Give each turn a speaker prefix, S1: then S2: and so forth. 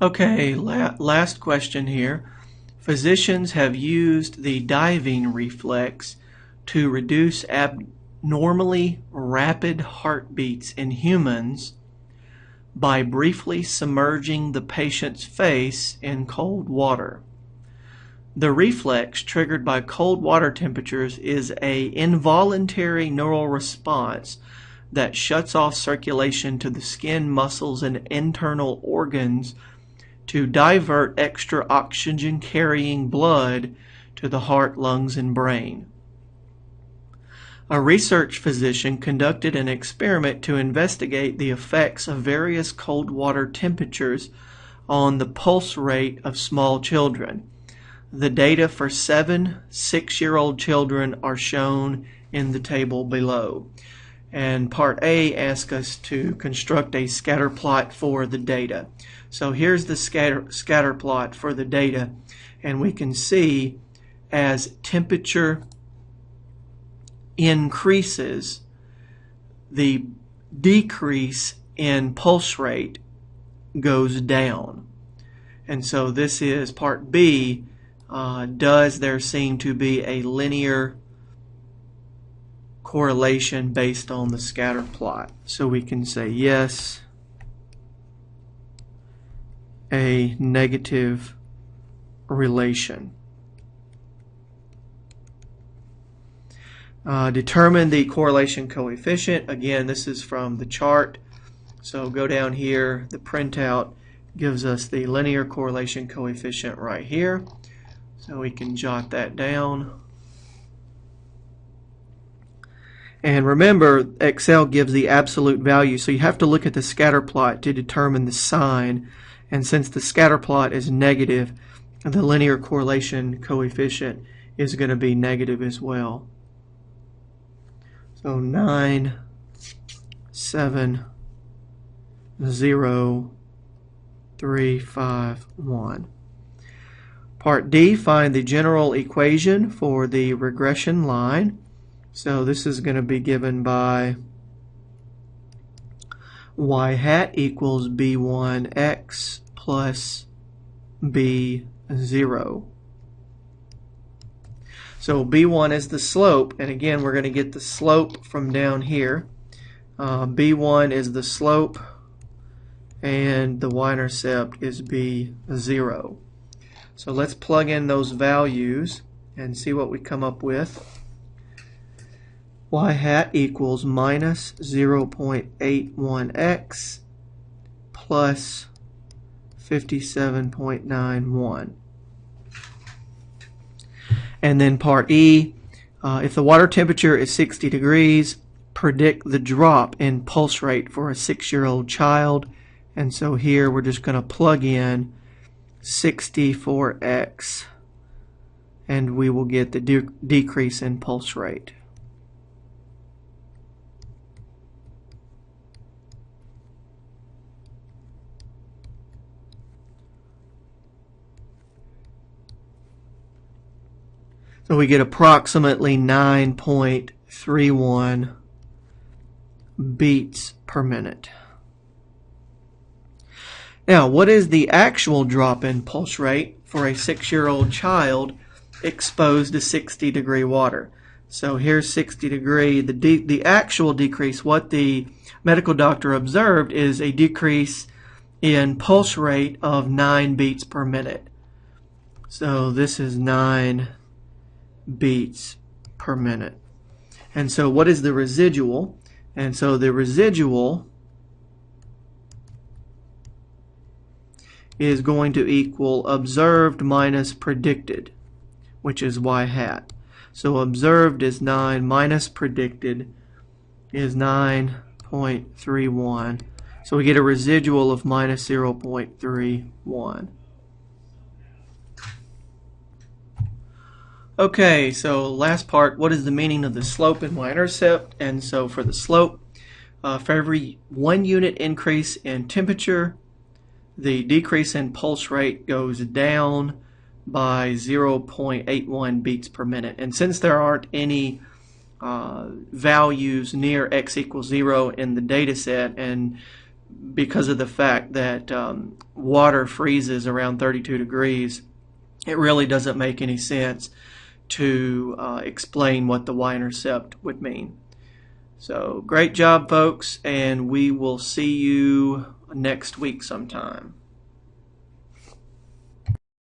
S1: Okay, last question here. Physicians have used the diving reflex to reduce abnormally rapid heartbeats in humans by briefly submerging the patient's face in cold water. The reflex, triggered by cold water temperatures, is an involuntary neural response that shuts off circulation to the skin, muscles, and internal organs to divert extra oxygen-carrying blood to the heart, lungs, and brain. A research physician conducted an experiment to investigate the effects of various cold water temperatures on the pulse rate of small children. The data for 7 6-year-old children are shown in the table below. And Part A asks us to construct a scatter plot for the data. So here's the scatter plot for the data, and we can see as temperature increases, the decrease in pulse rate goes down. And so this is Part B. Does there seem to be a linear correlation based on the scatter plot? So we can say yes, a negative relation. Determine the correlation coefficient. Again, this is from the chart. So go down here. The printout gives us the linear correlation coefficient right here. So we can jot that down. And remember, Excel gives the absolute value, so you have to look at the scatter plot to determine the sign. And since the scatter plot is negative, the linear correlation coefficient is going to be negative as well. So 9, 7, 0, 3, 5, 1. Part D, find the general equation for the regression line. So this is going to be given by y hat equals b1x plus b0. So b1 is the slope, and again we're going to get the slope from down here. b1 is the slope, and the y-intercept is b0. So let's plug in those values and see what we come up with. Y hat equals minus 0.81x plus 57.91. And then part E, if the water temperature is 60 degrees, predict the drop in pulse rate for a 6-year-old child. And so here we're just going to plug in 60 for x, and we will get the decrease in pulse rate. So we get approximately 9.31 beats per minute. Now, what is the actual drop in pulse rate for a 6-year-old child exposed to 60-degree water? So here's 60 degree. The actual decrease, what the medical doctor observed, is a decrease in pulse rate of 9 beats per minute. So this is 9 beats per minute. And so what is the residual? And so the residual is going to equal observed minus predicted, which is y hat. So observed is 9 minus predicted is 9.31. So we get a residual of minus 0.31. Okay, so last part, what is the meaning of the slope and y-intercept? And so for the slope, for every 1 unit increase in temperature, the decrease in pulse rate goes down by 0.81 beats per minute. And since there aren't any values near x equals 0 in the data set, and because of the fact that water freezes around 32 degrees, it really doesn't make any sense to explain what the y-intercept would mean. So great job, folks, and we will see you next week sometime.